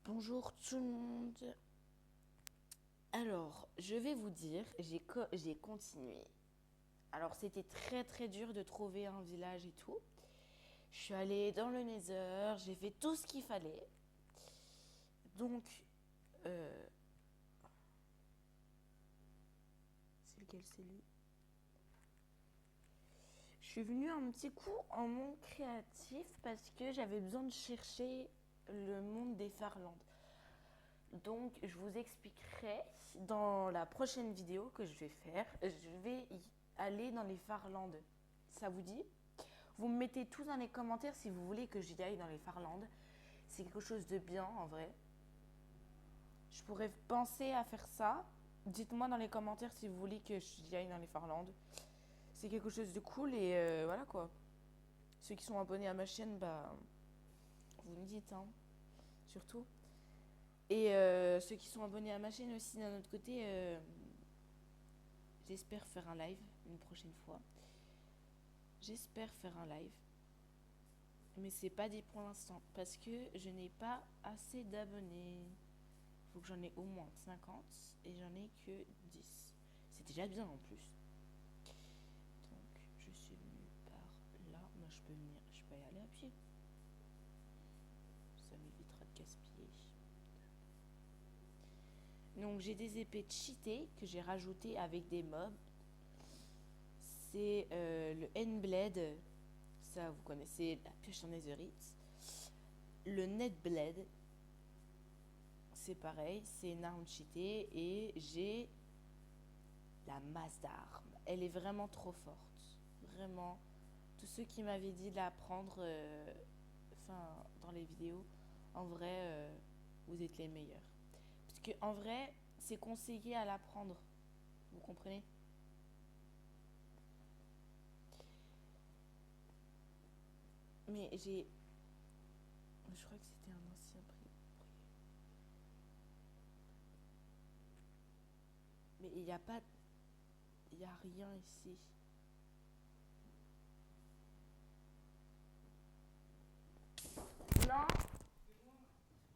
Bonjour tout le monde. Alors, je vais vous dire, j'ai continué. Alors, c'était très très dur de trouver un village et tout. Je suis allée dans le Nether, j'ai fait tout ce qu'il fallait. Donc, euh, c'est lequel c'est lui? Je suis venue un petit coup en monde créatif parce que j'avais besoin de chercher le monde des Farlandes. Donc, je vous expliquerai dans la prochaine vidéo que je vais faire. Je vais y aller dans les Farlandes. Ça vous dit? Vous me mettez tout dans les commentaires si vous voulez que j'y aille dans les Farlandes. C'est quelque chose de bien en vrai. Je pourrais penser à faire ça. Dites-moi dans les commentaires si vous voulez que j'y aille dans les Farlandes. C'est quelque chose de cool et voilà quoi. Ceux qui sont abonnés à ma chaîne, bah, vous me dites, hein, surtout. Et ceux qui sont abonnés à ma chaîne aussi d'un autre côté, j'espère faire un live une prochaine fois. J'espère faire un live. Mais c'est pas dit pour l'instant parce que je n'ai pas assez d'abonnés. Faut que j'en ai au moins 50 et j'en ai que 10. C'est déjà bien en plus. Donc je suis venue par là. Moi je peux venir, je peux y aller à pied. Ça m'évitera de gaspiller. Donc j'ai des épées cheatées que j'ai rajoutées avec des mobs. C'est le N-Blade. Ça vous connaissez, la pioche en netherite. Le Netblade. C'est pareil, c'est une arme cheatée et j'ai la masse d'armes. Elle est vraiment trop forte. Vraiment. Tous ceux qui m'avaient dit de la prendre dans les vidéos, en vrai, vous êtes les meilleurs. Parce que en vrai, c'est conseillé à la prendre. Vous comprenez? Mais j'ai. Je crois que c'était un ancien prix. Mais il n'y a pas. Il n'y a rien ici. Non.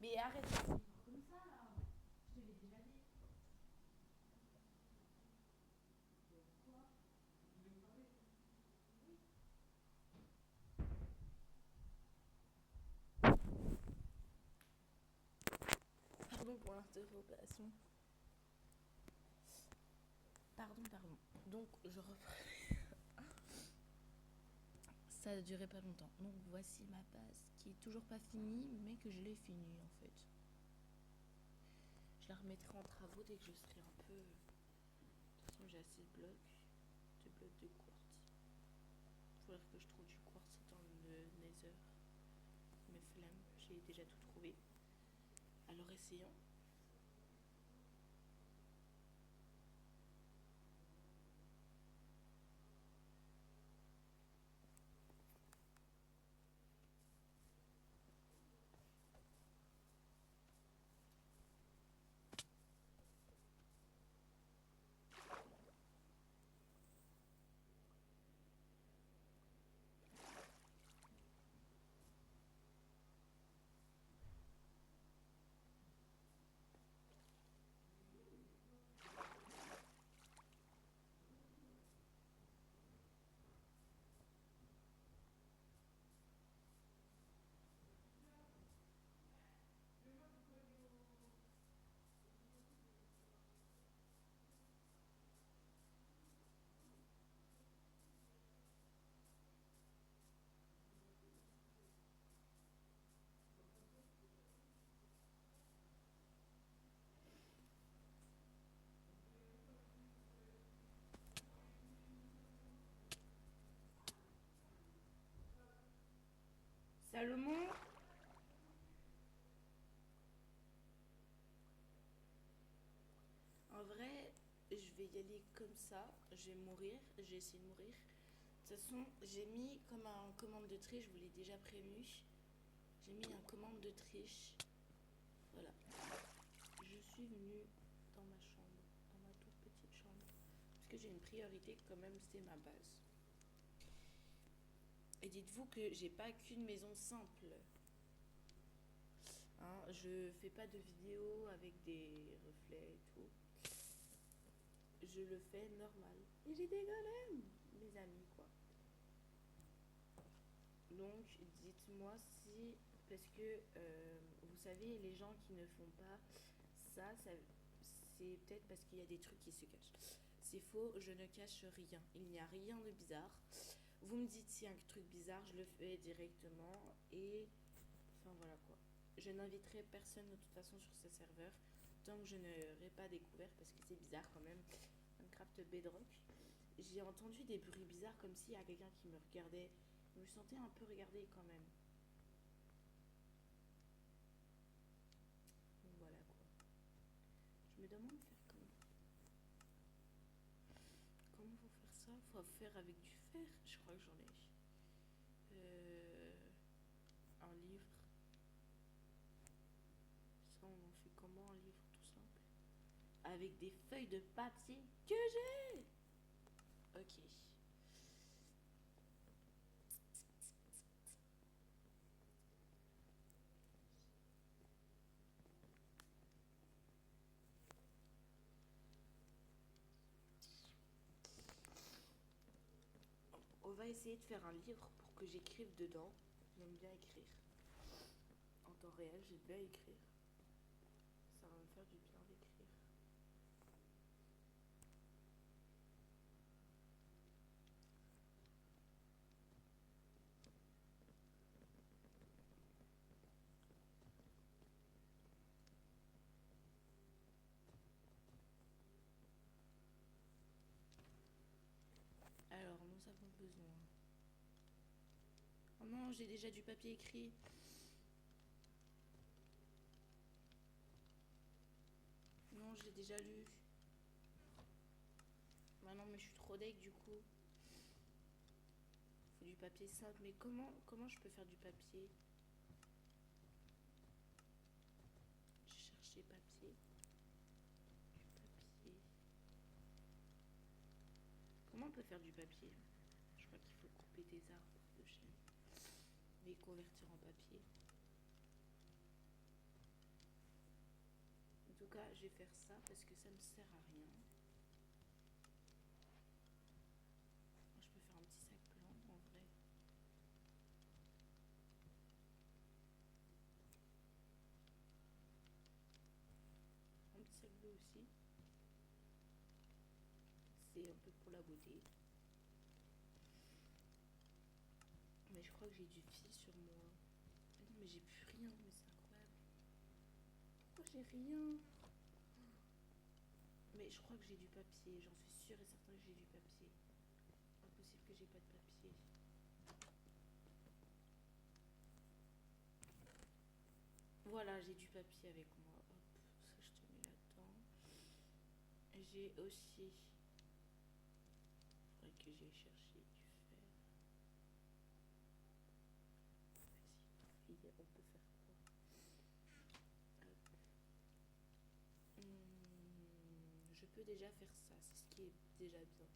Mais arrête. Comme ça là. Je te l'ai déjà dit. Pardon pour l'interrogation. Pardon. Donc, je reprends. Ça a duré pas longtemps. Donc, voici ma base qui est toujours pas finie, mais que je l'ai finie en fait. Je la remettrai en travaux dès que je serai un peu. De toute façon, j'ai assez de quartz. Il faudrait que je trouve du quartz dans le nether. Mes flammes, j'ai déjà tout trouvé. Alors, essayons. Salomon. En vrai, je vais y aller comme ça. Je vais mourir. J'ai essayé de mourir. De toute façon, j'ai mis comme un commande de triche. Je vous l'ai déjà prévenu. J'ai mis un commande de triche. Voilà. Je suis venue dans ma chambre. Dans ma toute petite chambre. Parce que j'ai une priorité quand même. C'est ma base. Et dites-vous que j'ai pas qu'une maison simple. Hein, je fais pas de vidéos avec des reflets et tout. Je le fais normal. Et j'ai des golems, mes amis, quoi. Donc, dites-moi si... Parce que, vous savez, les gens qui ne font pas ça c'est peut-être parce qu'il y a des trucs qui se cachent. C'est faux, je ne cache rien. Il n'y a rien de bizarre. Vous me dites s'il y a un truc bizarre, je le fais directement. Et... Enfin, voilà, quoi. Je n'inviterai personne de toute façon sur ce serveur tant que je n'aurai pas découvert, parce que c'est bizarre quand même, Minecraft Bedrock. J'ai entendu des bruits bizarres comme s'il y a quelqu'un qui me regardait. Je me sentais un peu regardée quand même. Donc voilà quoi. Je me demande faire comment faut faire ça. Faut faire avec du fer. Je crois que j'en ai. Un livre. Ça on en fait comment un livre tout simple? Avec des feuilles de papier que j'ai. Ok. On va essayer de faire un livre pour que j'écrive dedans. J'aime bien écrire. En temps réel, j'aime bien écrire. Ça va me faire du bien d'écrire. Alors, nous avons besoin. Oh non, j'ai déjà du papier écrit. Non, j'ai déjà lu. Bah non, mais je suis trop deg du coup. Faut du papier simple. Mais comment je peux faire du papier? Je cherchais papier. Du papier. Comment on peut faire du papier? Je crois qu'il faut couper des arbres de chêne. Les convertir en papier. En tout cas, je vais faire ça parce que ça ne sert à rien. Je peux faire un petit sac blanc en vrai. Un petit sac bleu aussi. C'est un peu pour la beauté. Mais je crois que j'ai du fil sur moi. Ah non, mais j'ai plus rien, mais c'est incroyable. Pourquoi j'ai rien? Mais je crois que j'ai du papier, j'en suis sûre et certain que j'ai du papier. Impossible que j'ai pas de papier. Voilà, j'ai du papier avec moi. Hop, ça je te mets là-dedans. J'ai aussi... Faudrait que j'aille chercher du fer. Vas-y, on peut faire quoi? Hop. Je peux déjà faire ça, c'est ce qui est déjà bien.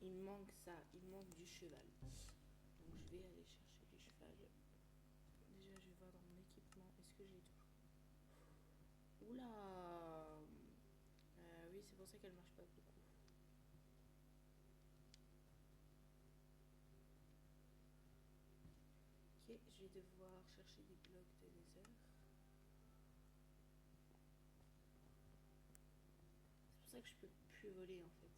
Il me manque ça, il me manque du cheval. Donc je vais aller chercher du cheval. Déjà je vais voir dans mon équipement, est-ce que j'ai tout? Oula, oui c'est pour ça qu'elle marche pas beaucoup. Ok, je vais devoir chercher des blocs de nether. C'est pour ça que je peux plus voler en fait.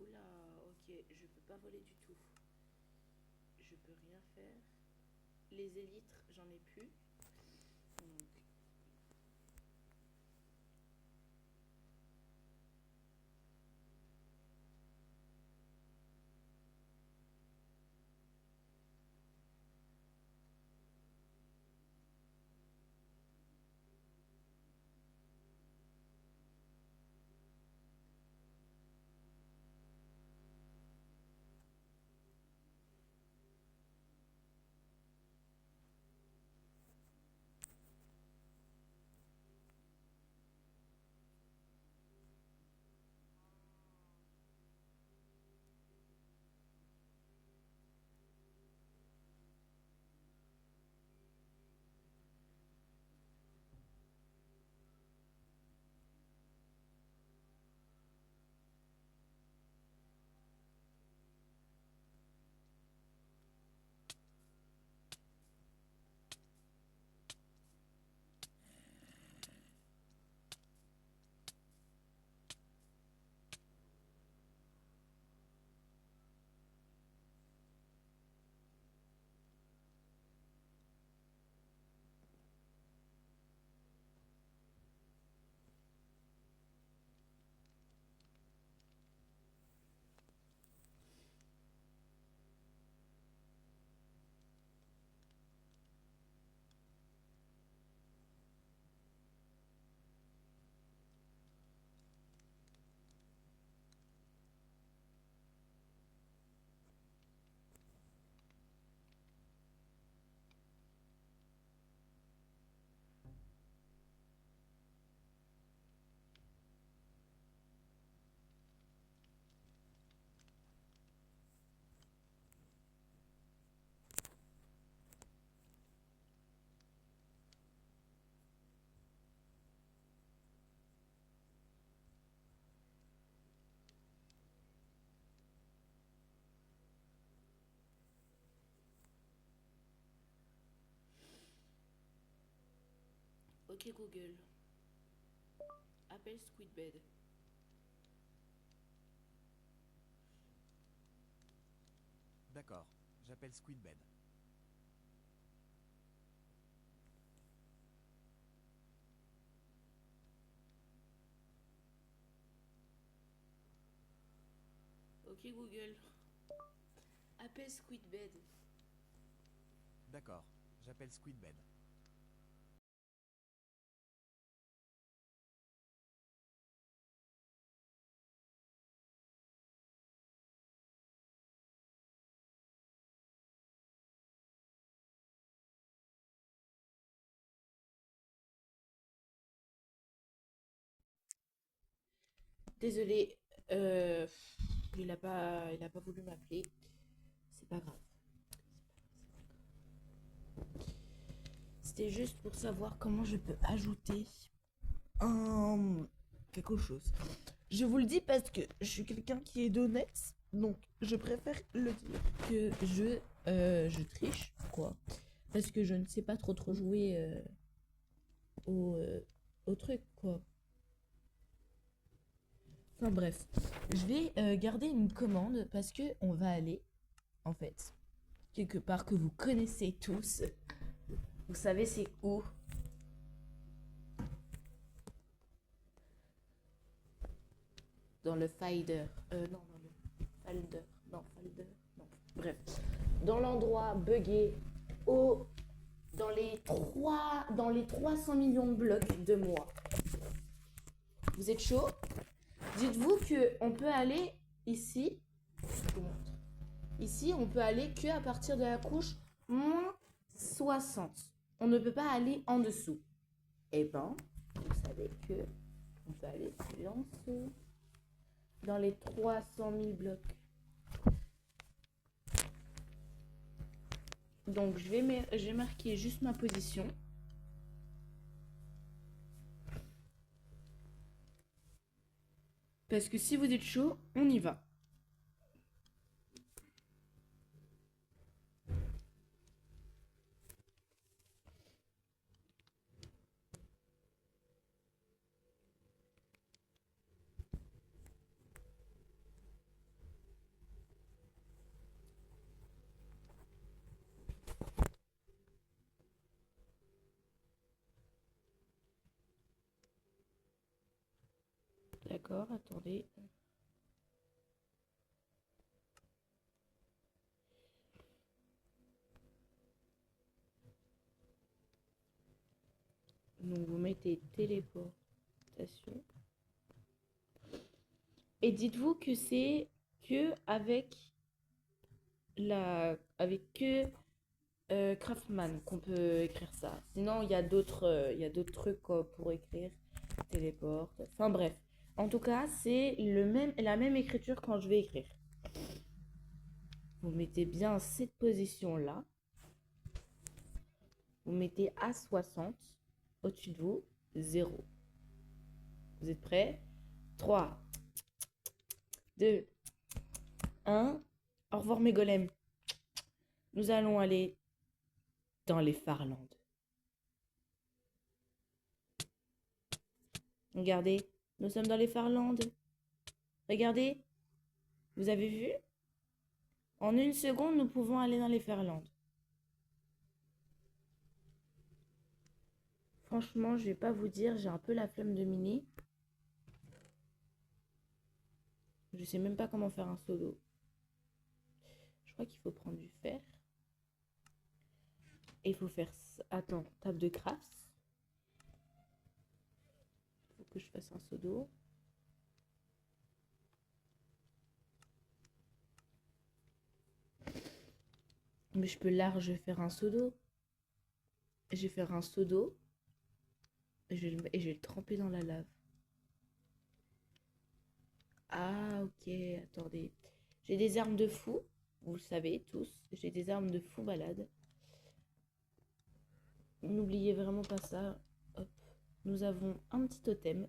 Oula, ok, je peux pas voler du tout. Je peux rien faire. Les élytres, j'en ai plus. Donc, Ok Google, appelle Squidbed. D'accord, j'appelle Squidbed. Ok Google, appelle Squidbed. D'accord, j'appelle Squidbed. Désolé, il a pas voulu m'appeler. C'est pas grave. C'était juste pour savoir comment je peux ajouter quelque chose. Je vous le dis parce que je suis quelqu'un qui est honnête, donc je préfère le dire que je triche, quoi. Parce que je ne sais pas trop jouer au, euh, au truc, quoi. Enfin bref, je vais garder une commande parce que on va aller, en fait, quelque part que vous connaissez tous. Vous savez c'est où? Dans le Finder. Non, dans le Falder. Non, Falder. Non. Bref. Dans l'endroit buggé, au, dans les 300 millions de blocs de moi. Vous êtes chaud? Dites-vous que on peut aller ici. Je vous montre. Ici, on peut aller que à partir de la couche moins 60. On ne peut pas aller en dessous. Eh ben, vous savez que on peut aller en dessous. Dans les 300 000 blocs. Donc, je vais marquer juste ma position. Parce que si vous êtes chaud, on y va. D'accord, attendez. Donc, vous mettez téléportation. Et dites-vous que c'est que avec que Craftman qu'on peut écrire ça. Sinon, il y a d'autres trucs pour écrire téléport. Enfin bref. En tout cas, c'est la même écriture quand je vais écrire. Vous mettez bien cette position-là. Vous mettez A60 au-dessus de vous, 0. Vous êtes prêts? 3, 2, 1. Au revoir mes golems. Nous allons aller dans les Farlandes. Regardez, nous sommes dans les Farlandes. Regardez, vous avez vu? En une seconde, nous pouvons aller dans les Farlandes. Franchement, je vais pas vous dire, j'ai un peu la flemme de miner. Je sais même pas comment faire un solo. Je crois qu'il faut prendre du fer. Et il faut faire... Attends, table de craft. Il faut que je fasse un solo. Mais je peux large faire un seau-d'eau. Je vais faire un seau d'eau. Et je vais le tremper dans la lave. Ah, ok, attendez. J'ai des armes de fou. Vous le savez tous. J'ai des armes de fou malade. N'oubliez vraiment pas ça. Hop. Nous avons un petit totem.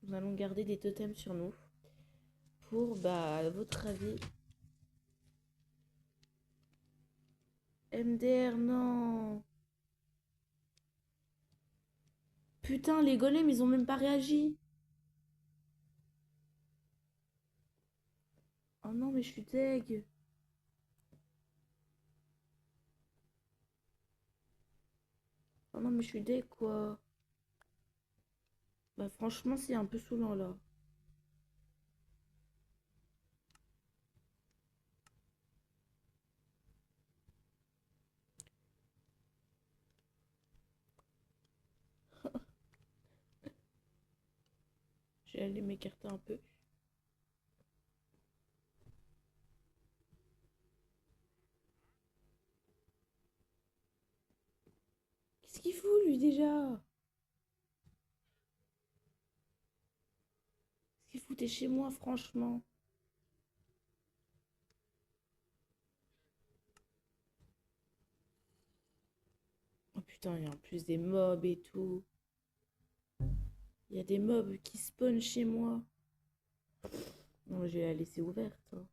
Nous allons garder des totems sur nous. Pour, bah, à votre avis... MDR, non. putain, les golems, ils ont même pas réagi. Oh non, mais je suis deg. Oh non, mais je suis deg, quoi. Bah, franchement, c'est un peu saoulant, là. Je vais aller m'écarter un peu. Qu'est-ce qu'il fout, lui, déjà? Qu'est-ce qu'il foutait chez moi, franchement? Oh putain, il y a en plus des mobs et tout. Il y a des mobs qui spawnent chez moi. Non, je vais la laisser ouverte, hein.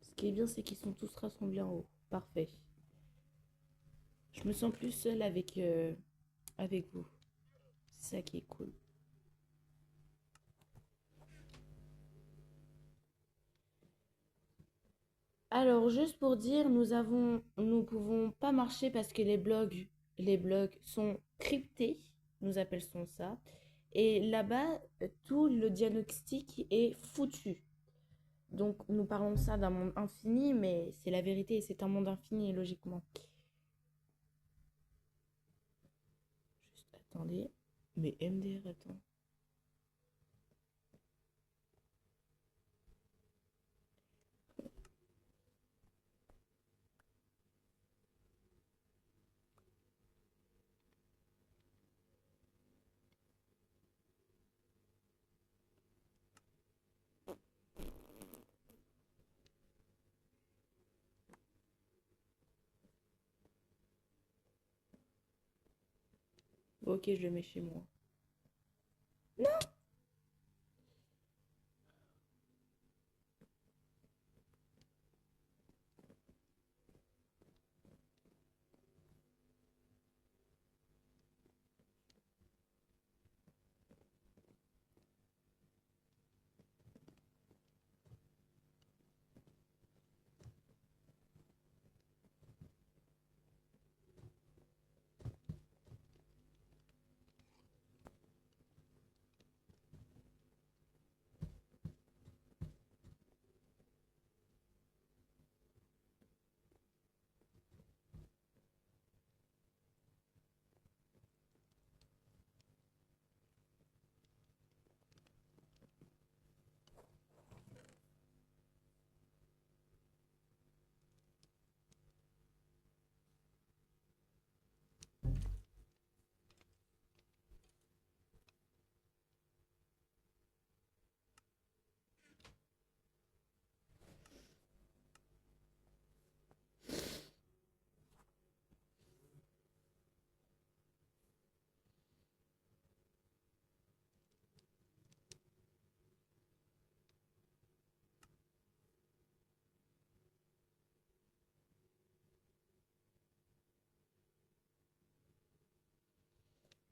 Ce qui est bien, c'est qu'ils sont tous rassemblés en haut. Parfait. Je me sens plus seule avec vous. C'est ça qui est cool. Alors, juste pour dire, nous pouvons pas marcher parce que les blocs sont cryptés, nous appelons ça. Et là-bas, tout le diagnostic est foutu. Donc, nous parlons ça d'un monde infini, mais c'est la vérité, c'est un monde infini, logiquement. Juste, attendez. Mais MDR, attends. Bon, ok, je le mets chez moi.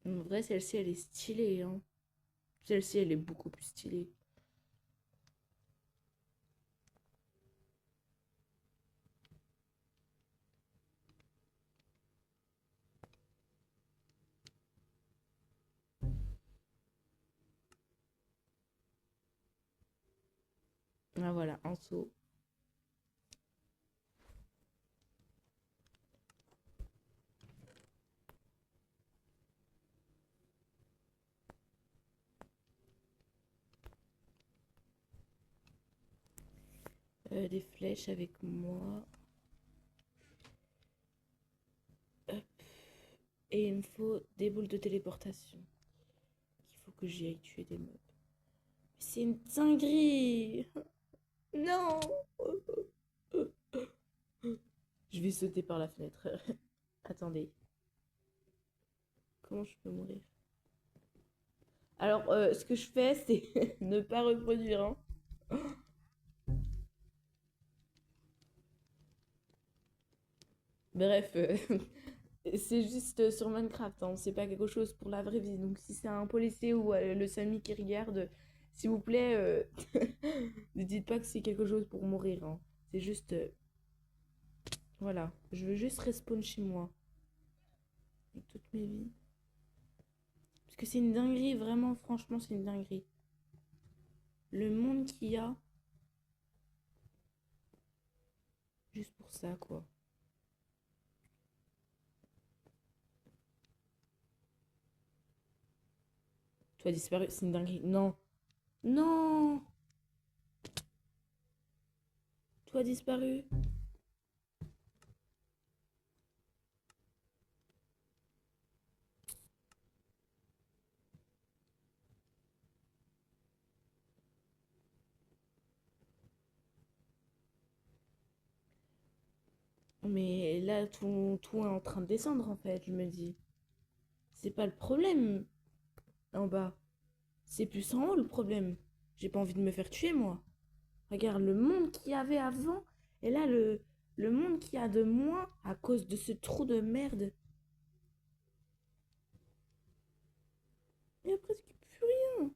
En vrai, celle-ci, elle est stylée, hein. Celle-ci, elle est beaucoup plus stylée. Ah, voilà, en saut. Des flèches avec moi. Hop. Et il me faut des boules de téléportation. Il faut que j'y aille tuer des mobs. C'est une dinguerie. Non. Je vais sauter par la fenêtre. Attendez. Comment je peux mourir? Alors, ce que je fais, c'est ne pas reproduire, hein. Bref, c'est juste sur Minecraft, hein, c'est pas quelque chose pour la vraie vie. Donc si c'est un policier ou le Samy qui regarde, s'il vous plaît, ne dites pas que c'est quelque chose pour mourir, hein. C'est juste, voilà, je veux juste respawn chez moi avec toutes mes vies. Parce que c'est une dinguerie, vraiment, franchement, c'est une dinguerie. Le monde qu'il y a, juste pour ça, quoi. Toi disparu, c'est une dinguerie. Non, non, toi disparu. Mais là, tout est en train de descendre, en fait, je me dis. C'est pas le problème en bas. C'est plus en haut le problème. J'ai pas envie de me faire tuer, moi. Regarde le monde qu'il y avait avant. Et là, le monde qu'il y a de moins à cause de ce trou de merde. Il y a presque plus rien.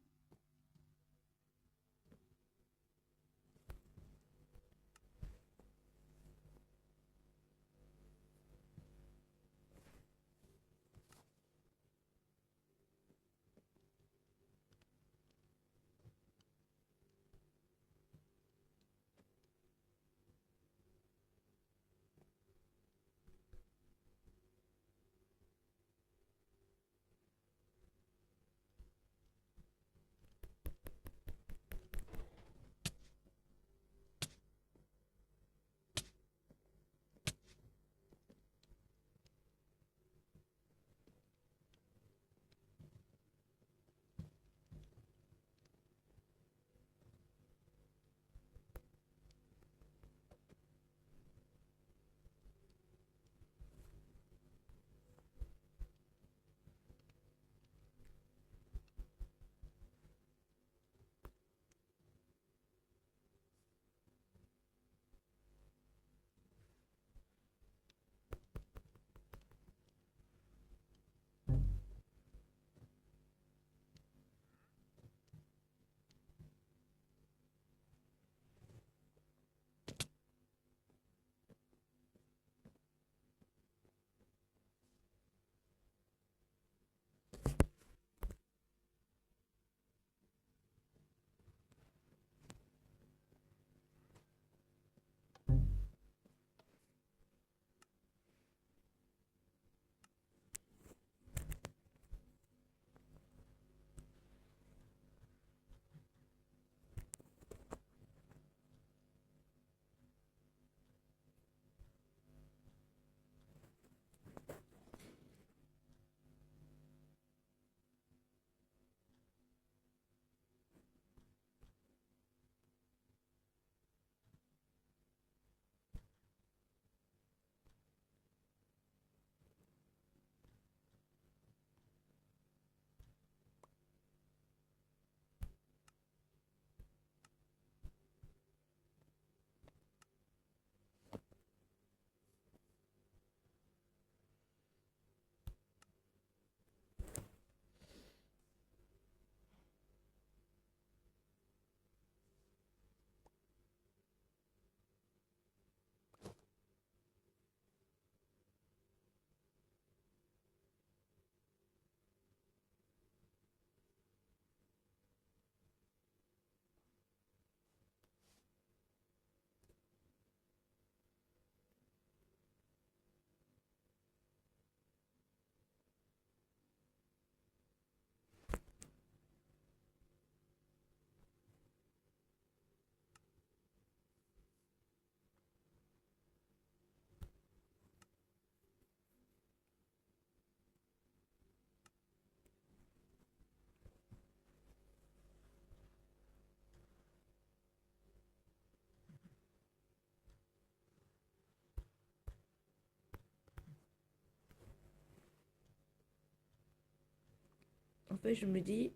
En fait, je me dis,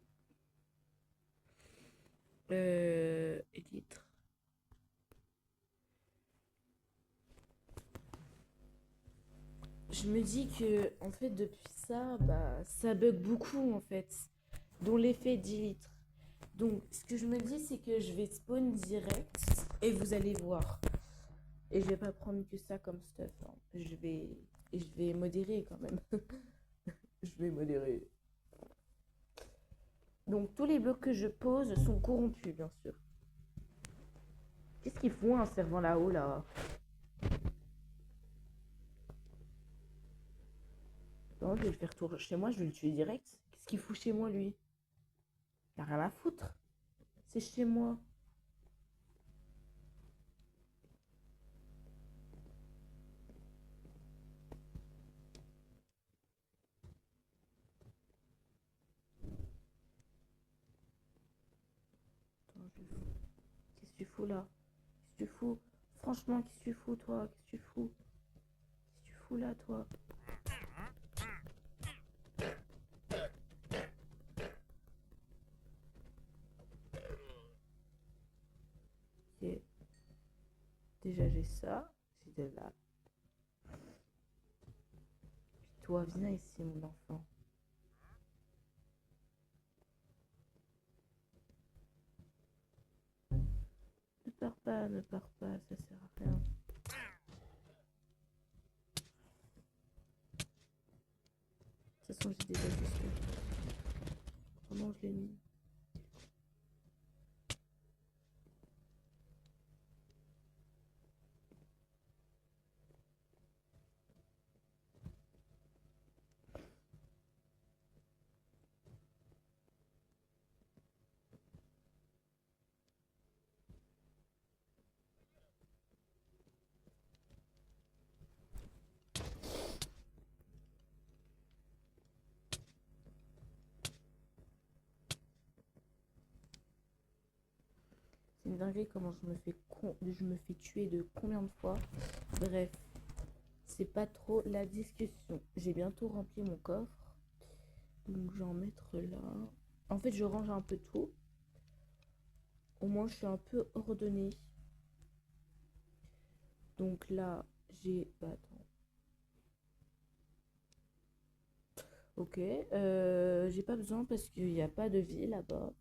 élytre. je me dis que, en fait, depuis ça, bah, ça bug beaucoup, en fait. Dont l'effet 10 litres. Donc, ce que je me dis, c'est que je vais spawn direct et vous allez voir. Et je vais pas prendre que ça comme stuff, hein. Je vais modérer quand même. Je vais modérer. Donc, tous les blocs que je pose sont corrompus, bien sûr. Qu'est-ce qu'ils font un servant là-haut, là? Non, je vais le faire tour chez moi, je vais le tuer direct. Qu'est-ce qu'il fout chez moi, lui? Il a rien à foutre. C'est chez moi. Attends, qu'est-ce que tu fous là? Qu'est-ce que tu fous? Franchement, qu'est-ce que tu fous, toi? Qu'est-ce que tu fous? Qu'est-ce que tu fous là, toi? Ok. Déjà, j'ai ça. J'ai de là. Puis toi, viens ici, mon enfant. Ne pars pas, ne pars pas, ça sert à rien. De toute façon, j'ai déjà vu ce que... Comment je l'ai mis? C'est une dinguerie comment je me fais tuer de combien de fois. Bref, c'est pas trop la discussion. J'ai bientôt rempli mon coffre. Donc je vais en mettre là. En fait, je range un peu tout. Au moins, je suis un peu ordonnée. Donc là, j'ai... Bah, attends. Ok. J'ai pas besoin parce qu'il n'y a pas de vie là-bas.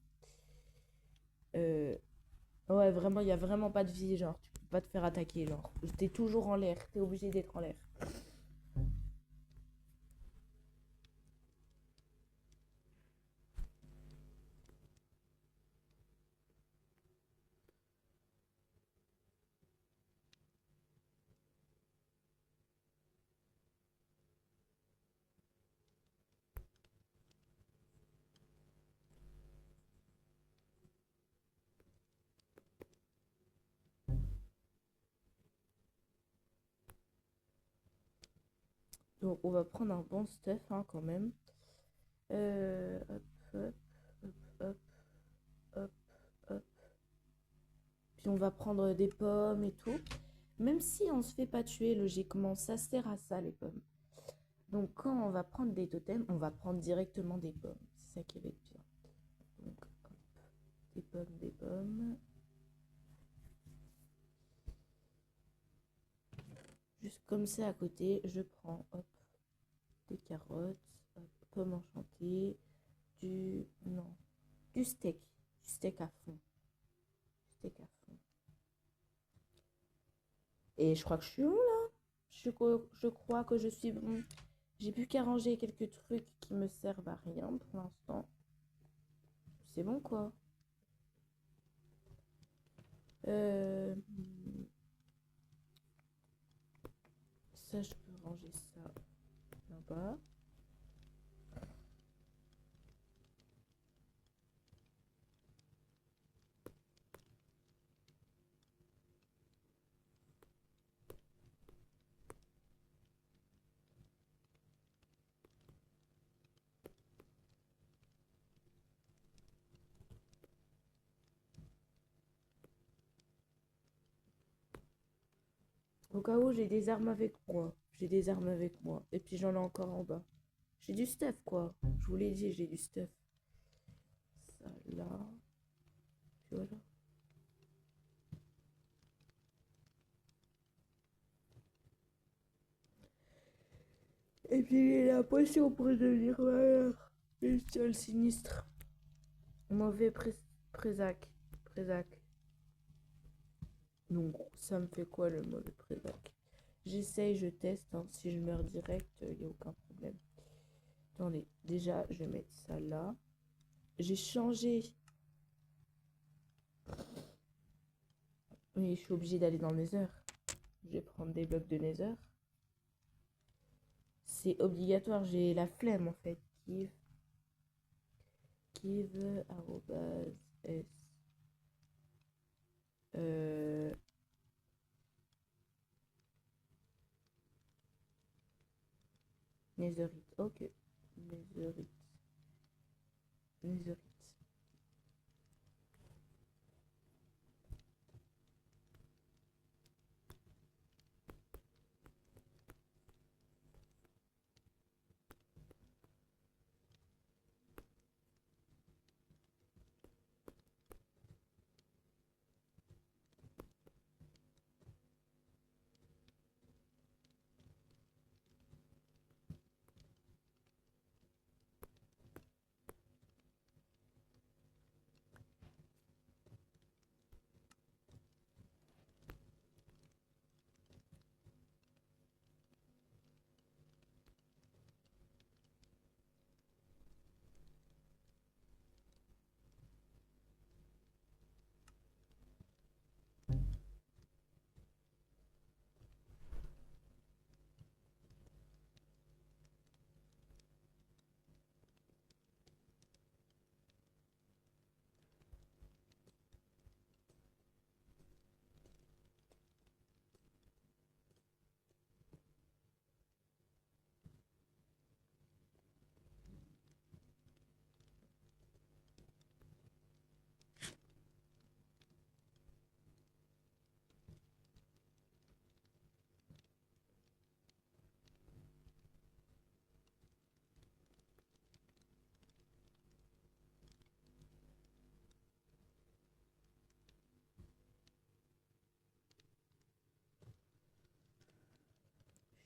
Euh, Ouais, vraiment, il n'y a vraiment pas de vie. Genre, tu peux pas te faire attaquer. Genre, t'es toujours en l'air. T'es obligé d'être en l'air. Donc, on va prendre un bon stuff, hein, quand même. Hop, hop, hop, hop, hop. Puis on va prendre des pommes et tout. Même si on se fait pas tuer, logiquement, ça sert à ça, les pommes. Donc, quand on va prendre des totems, on va prendre directement des pommes. C'est ça qui va être bien. Donc, hop, des pommes, des pommes. Juste comme ça à côté, je prends, hop, des carottes, hop, pommes enchantées, non, du steak. Du steak à fond. Steak à fond. Et je crois que je suis bon là. Je crois que je suis bon. J'ai plus qu'à ranger quelques trucs qui me servent à rien pour l'instant. C'est bon quoi. Euh, Ça, je peux ranger ça là-bas. Au cas où j'ai des armes avec moi. J'ai des armes avec moi. Et puis j'en ai encore en bas. J'ai du stuff quoi. Je vous l'ai dit, j'ai du stuff. Ça là. Puis voilà. Et puis il a la potion pour devenir meilleur. Le seul sinistre. Mauvais présac. Présac. Donc ça me fait quoi le mauvais présac? J'essaye, je teste. Hein. Si je meurs direct, il n'y a aucun problème. Attendez, déjà je vais mettre ça là. J'ai changé. Oui, je suis obligée d'aller dans le Nether. Je vais prendre des blocs de Nether. C'est obligatoire, j'ai la flemme en fait. Give arrobase s Netherite. Ok. Netherite. Netherite.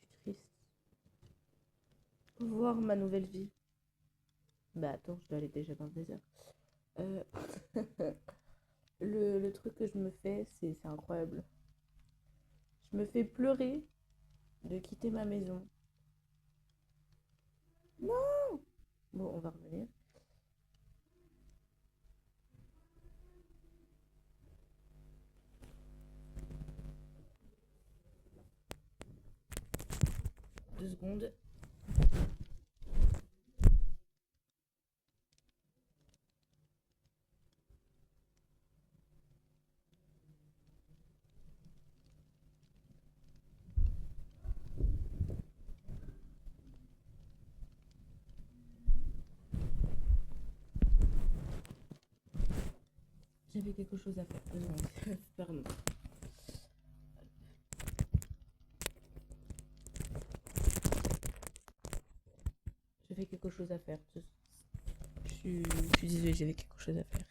Je suis triste. Voir ma nouvelle vie. Bah attends, je dois aller déjà dans le désert. Euh, le truc que je me fais, c'est incroyable. Je me fais pleurer de quitter ma maison. Non. Bon, on va revenir. Deux secondes. J'avais quelque chose à faire. Deux secondes. Pardon. J'avais quelque chose à faire. Je suis désolée, j'avais quelque chose à faire.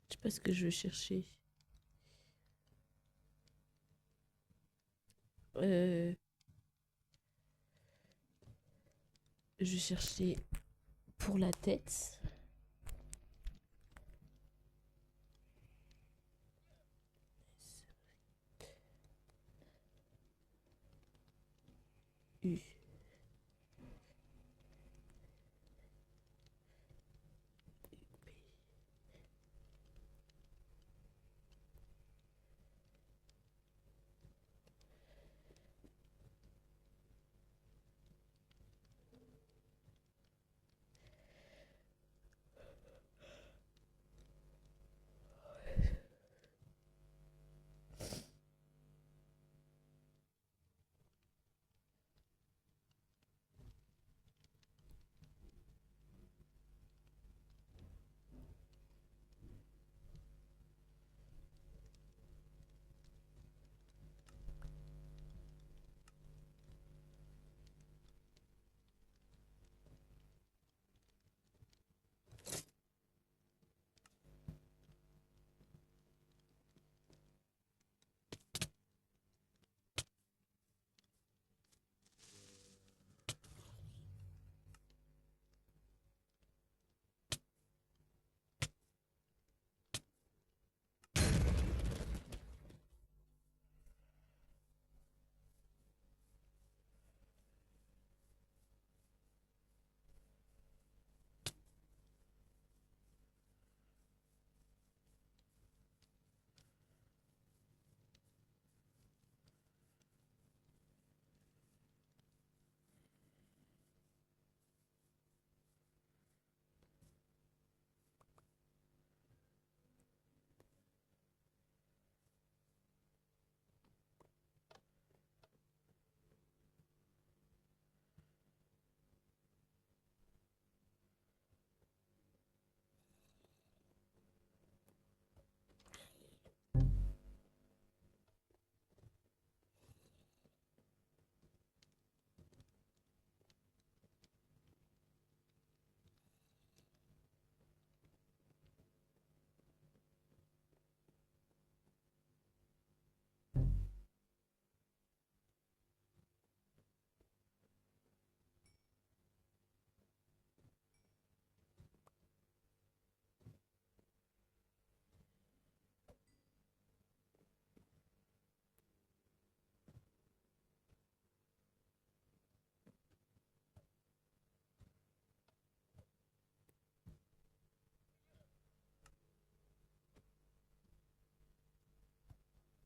Je sais pas ce que je veux chercher. Euh, je vais chercher pour la tête. U.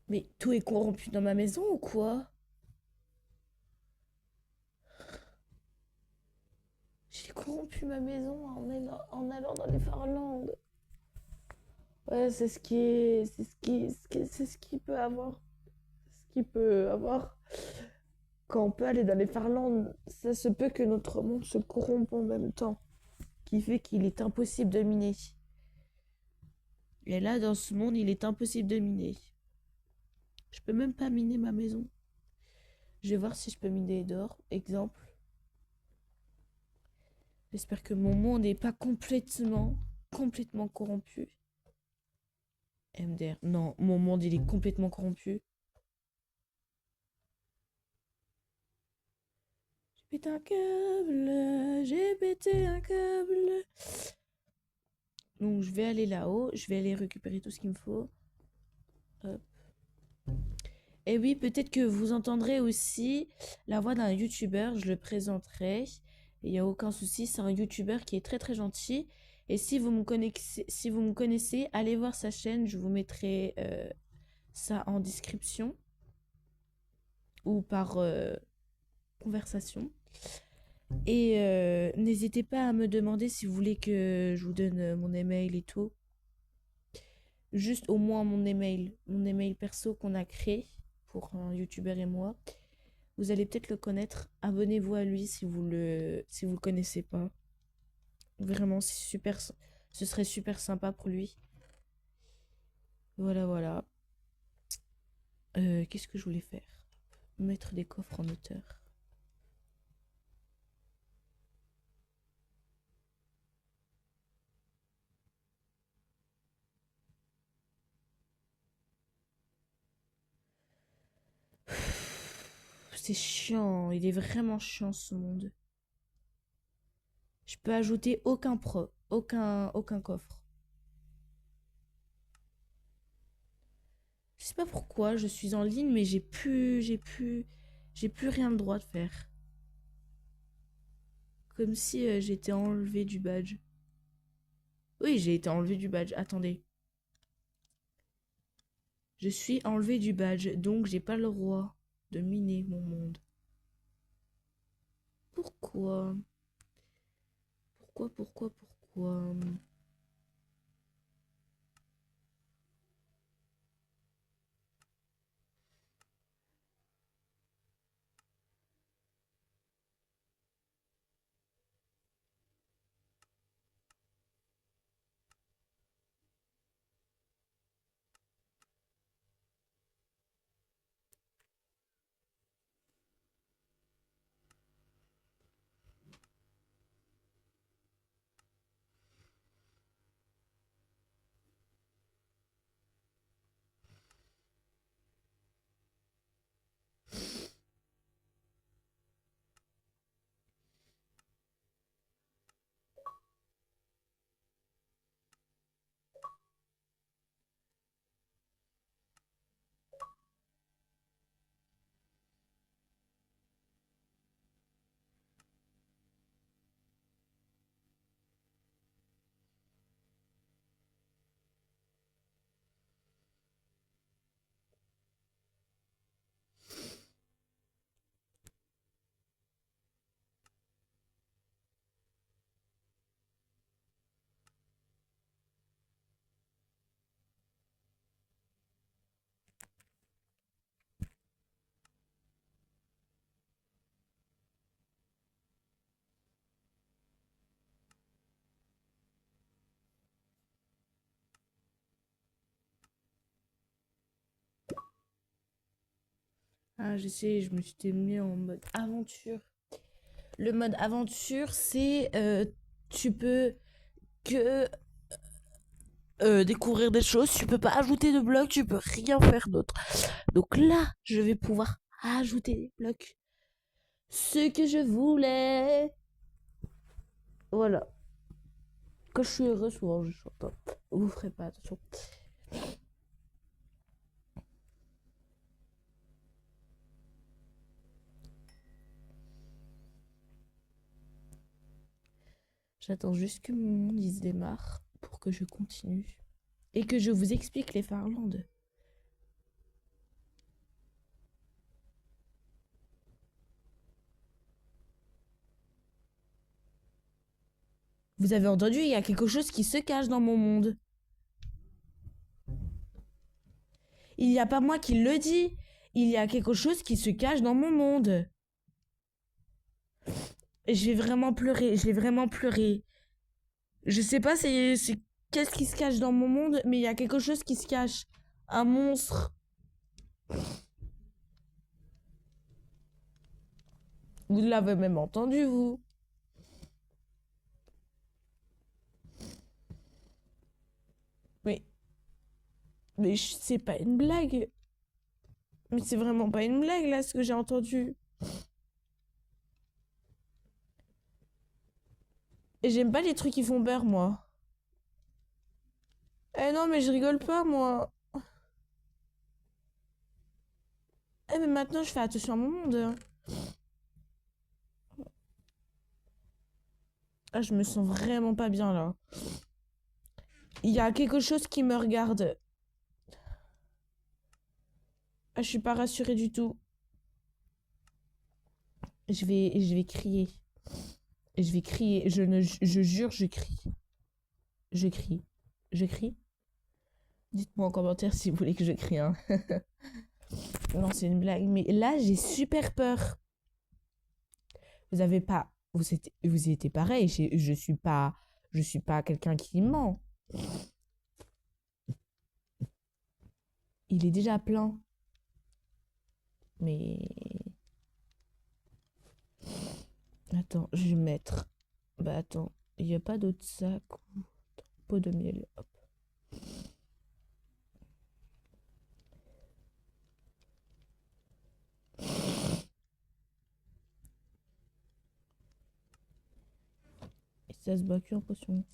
Mais tout est corrompu dans ma maison ou quoi? J'ai corrompu ma maison en allant dans les Farlandes. Ouais, c'est ce qui est, c'est ce qui peut avoir, ce qui peut avoir. Quand on peut aller dans les Farlandes, ça se peut que notre monde se corrompe en même temps, qui fait qu'il est impossible de miner. Et là, dans ce monde, il est impossible de miner. Je peux même pas miner ma maison. Je vais voir si je peux miner dehors. Exemple. J'espère que mon monde n'est pas complètement corrompu. MDR. Non, mon monde, il est complètement corrompu. J'ai pété un câble. J'ai pété un câble. Donc, je vais aller là-haut. Je vais aller récupérer tout ce qu'il me faut. Hop. Et oui, peut-être que vous entendrez aussi la voix d'un youtubeur. Je le présenterai. Il n'y a aucun souci. C'est un youtubeur qui est très très gentil. Et si vous me connaissez, allez voir sa chaîne. Je vous mettrai ça en description ou par conversation. Et n'hésitez pas à me demander si vous voulez que je vous donne mon email et tout. Juste au moins mon email perso qu'on a créé pour un youtubeur et moi. Vous allez peut-être le connaître. Abonnez-vous à lui si vous le connaissez pas. Vraiment, c'est super, ce serait super sympa pour lui. Voilà, voilà. Qu'est-ce que je voulais faire? Mettre des coffres en hauteur. c'est chiant. Il est vraiment chiant ce monde. Je peux ajouter aucun coffre. Je sais pas pourquoi, je suis en ligne, mais j'ai plus rien le droit de faire. Comme si j'étais enlevé du badge. Oui, j'ai été enlevé du badge. Attendez. Je suis enlevé du badge, donc j'ai pas le droit de miner mon monde. Pourquoi? Pourquoi? Ah, j'essaie, je me suis mis en mode aventure. Le mode aventure, c'est tu peux que découvrir des choses, tu peux pas ajouter de blocs, tu peux rien faire d'autre. Donc là, je vais pouvoir ajouter des blocs. Ce que je voulais. Voilà. Quand je suis heureux, souvent je chante. Vous ferez pas attention. J'attends juste que mon monde il se démarre pour que je continue. Et que je vous explique les Farlandes. Vous avez entendu, il y a quelque chose qui se cache dans mon monde. Il n'y a pas moi qui le dis. Il y a quelque chose qui se cache dans mon monde. Et je vais vraiment pleurer. Je vais vraiment pleurer. Je sais pas c'est qu'est-ce qui se cache dans mon monde, mais il y a quelque chose qui se cache. Un monstre. Vous l'avez même entendu, vous. Mais, mais c'est pas une blague. Mais c'est vraiment pas une blague, là, ce que j'ai entendu. Et j'aime pas les trucs qui font peur, moi. Eh non, mais je rigole pas, moi. Eh, mais maintenant, je fais attention à mon monde. Ah, je me sens vraiment pas bien, là. Il y a quelque chose qui me regarde. Ah, je suis pas rassurée du tout. Je vais crier. Je vais crier. Je jure, je crie. Je crie. Je crie. Dites-moi en commentaire si vous voulez que je crie, hein. Non, c'est une blague. Mais là, j'ai super peur. Vous avez pas... vous étiez pareil. Je suis pas... Je suis pas quelqu'un qui ment. Il est déjà plein. Mais... Attends, je vais mettre... Bah attends, il n'y a pas d'autre sac ou... Pot de miel, hop. Ça se bat que en potion.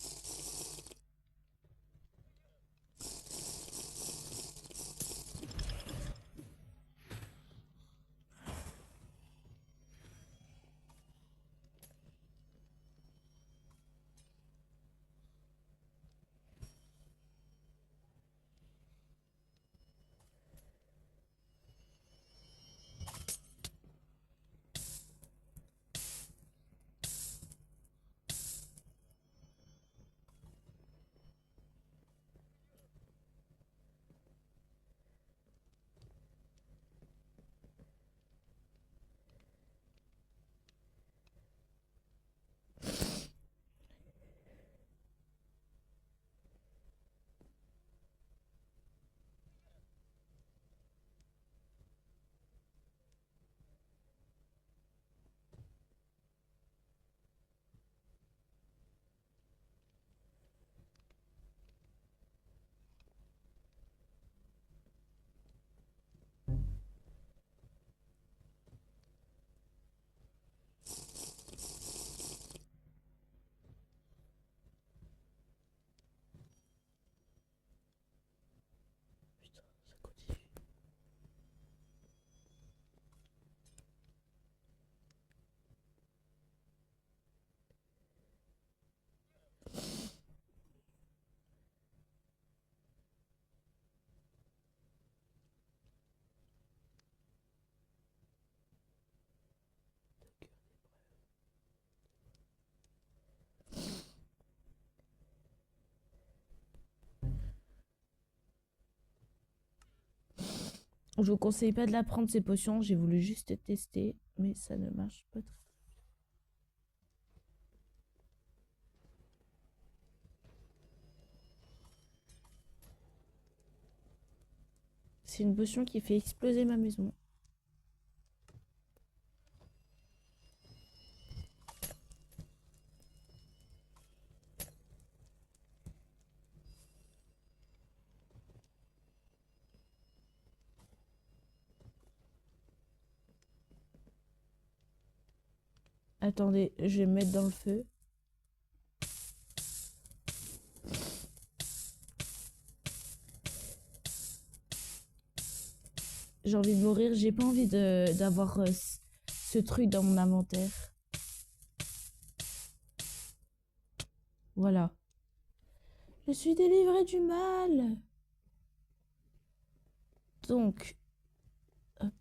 Putain, ça continue. Je vous conseille pas de la prendre ces potions, j'ai voulu juste tester, mais ça ne marche pas très. C'est une potion qui fait exploser ma maison. Attendez, je vais me mettre dans le feu. J'ai envie de mourir, j'ai pas envie d'avoir ce truc dans mon inventaire. Voilà. Je suis délivrée du mal. Donc, hop.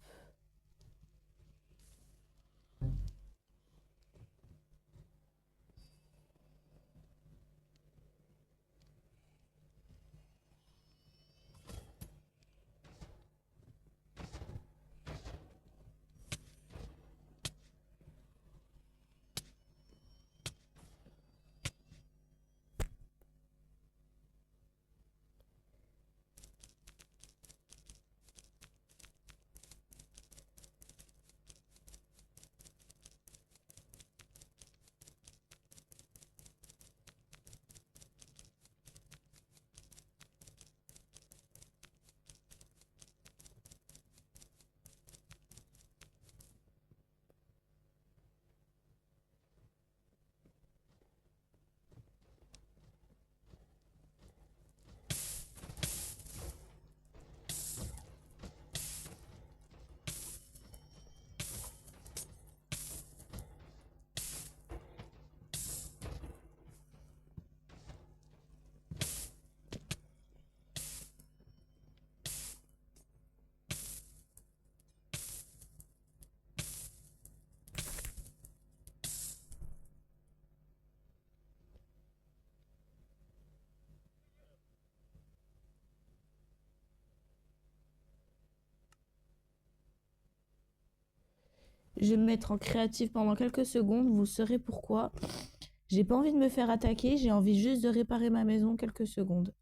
Je vais me mettre en créatif pendant quelques secondes, vous saurez pourquoi. J'ai pas envie de me faire attaquer, j'ai envie juste de réparer ma maison quelques secondes.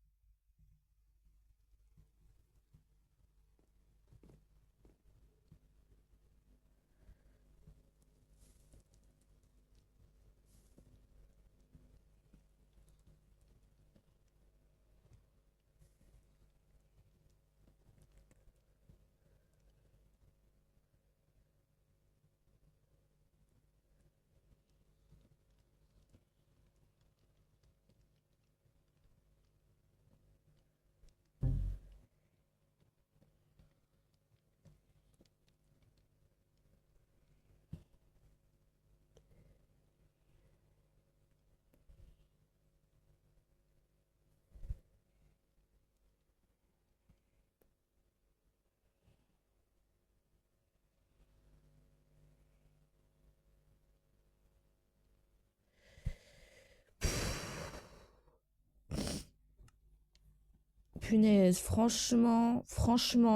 Punaise, franchement,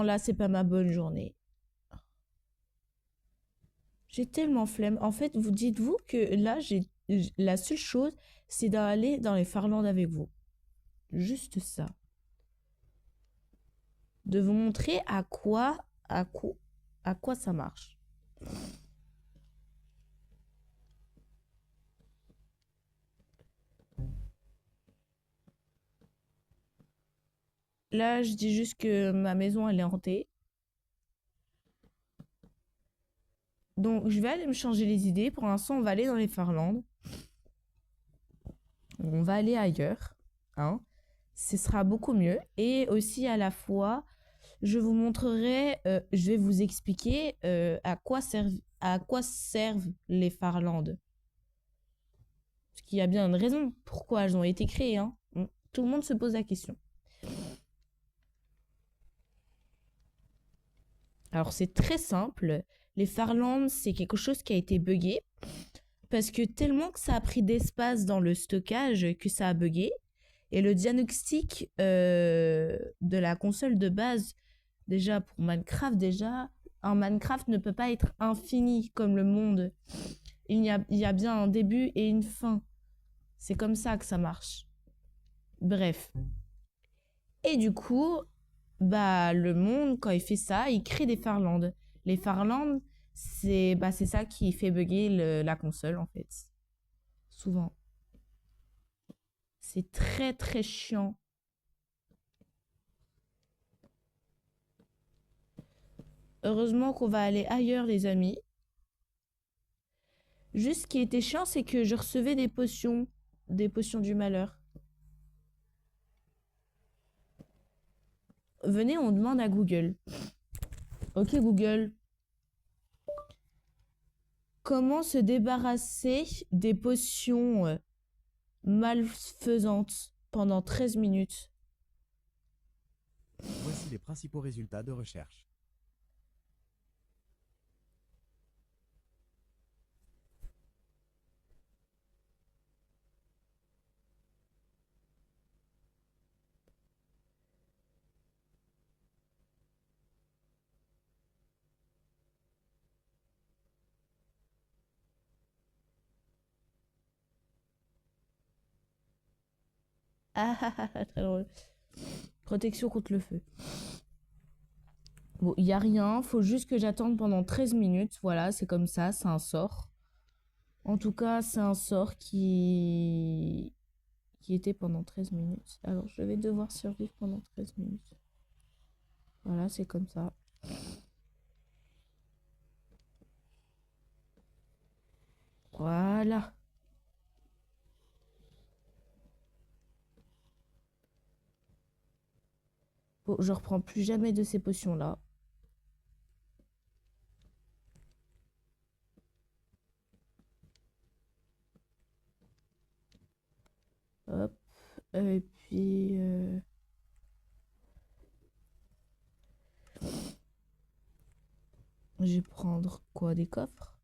là, c'est pas ma bonne journée. J'ai tellement flemme. En fait, vous dites-vous que là, la seule chose, c'est d'aller dans les Farlandes avec vous. Juste ça. De vous montrer à quoi ça marche. Là, je dis juste que ma maison, elle est hantée. Donc, je vais aller me changer les idées. Pour l'instant, on va aller dans les Farlandes. On va aller ailleurs. Hein. Ce sera beaucoup mieux. Et aussi, à la fois, je vous montrerai, je vais vous expliquer à quoi servent les Farlandes. Parce qu'il y a bien une raison pourquoi elles ont été créées. Hein. Tout le monde se pose la question. Alors, c'est très simple. Les Farlandes, c'est quelque chose qui a été buggé. Parce que tellement que ça a pris d'espace dans le stockage que ça a buggé. Et le diagnostic de la console de base, déjà pour Minecraft, un Minecraft ne peut pas être infini comme le monde. Il y a bien un début et une fin. C'est comme ça que ça marche. Bref. Et du coup, bah, le monde, quand il fait ça, il crée des Farlandes. Les Farlandes, c'est ça qui fait bugger la console, en fait. Souvent. C'est très, très chiant. Heureusement qu'on va aller ailleurs, les amis. Juste ce qui était chiant, c'est que je recevais des potions du malheur. Venez, on demande à Google. Ok, Google. Comment se débarrasser des potions malfaisantes pendant 13 minutes? Voici les principaux résultats de recherche. Ah, très drôle. Protection contre le feu. Bon, il n'y a rien. Faut juste que j'attende pendant 13 minutes. Voilà, c'est comme ça. C'est un sort. En tout cas, c'est un sort qui était pendant 13 minutes. Alors, je vais devoir survivre pendant 13 minutes. Voilà, c'est comme ça. Voilà. Bon, je reprends plus jamais de ces potions-là. Hop. Et puis... je vais prendre quoi? Des coffres?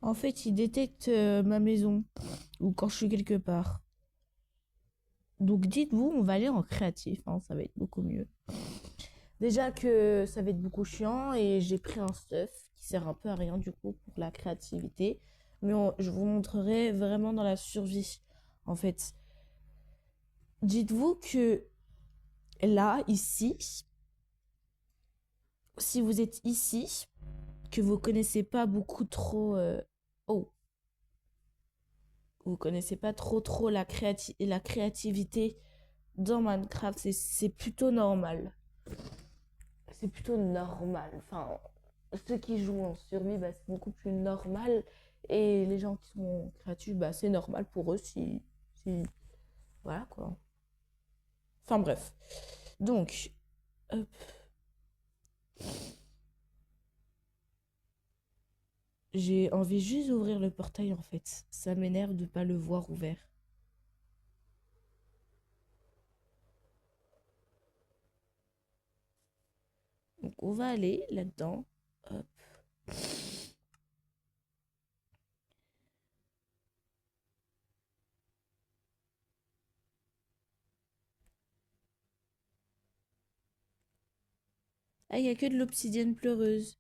En fait, il détecte ma maison ou quand je suis quelque part. Donc dites-vous, on va aller en créatif, hein, ça va être beaucoup mieux. Déjà que ça va être beaucoup chiant et j'ai pris un stuff qui sert un peu à rien du coup pour la créativité. Mais je vous montrerai vraiment dans la survie. En fait, dites-vous que là, ici, si vous êtes ici, que vous connaissez pas beaucoup trop... oh, vous connaissez pas trop la créativité dans Minecraft, c'est plutôt normal. C'est plutôt normal. Enfin, ceux qui jouent en survie, bah, c'est beaucoup plus normal. Et les gens qui sont créatifs, bah, c'est normal pour eux si... Voilà, quoi. Enfin, bref. Donc, hop. J'ai envie juste d'ouvrir le portail, en fait. Ça m'énerve de pas le voir ouvert. Donc, on va aller là-dedans. Hop. Ah, il n'y a que de l'obsidienne pleureuse.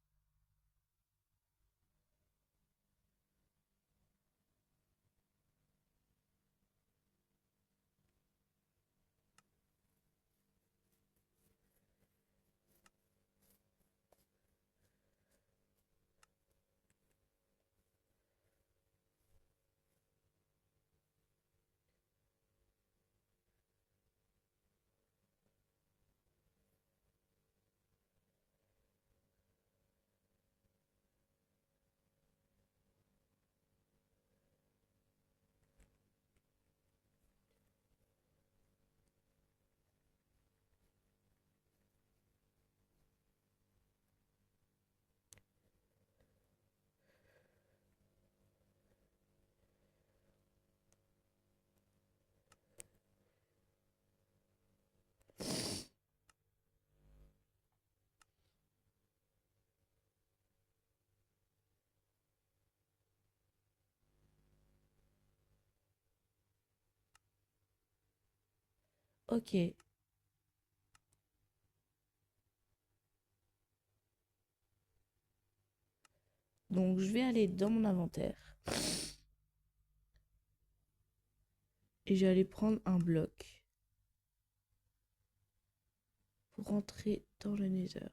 Ok. Donc, je vais aller dans mon inventaire. Et je vais aller prendre un bloc pour rentrer dans le nether.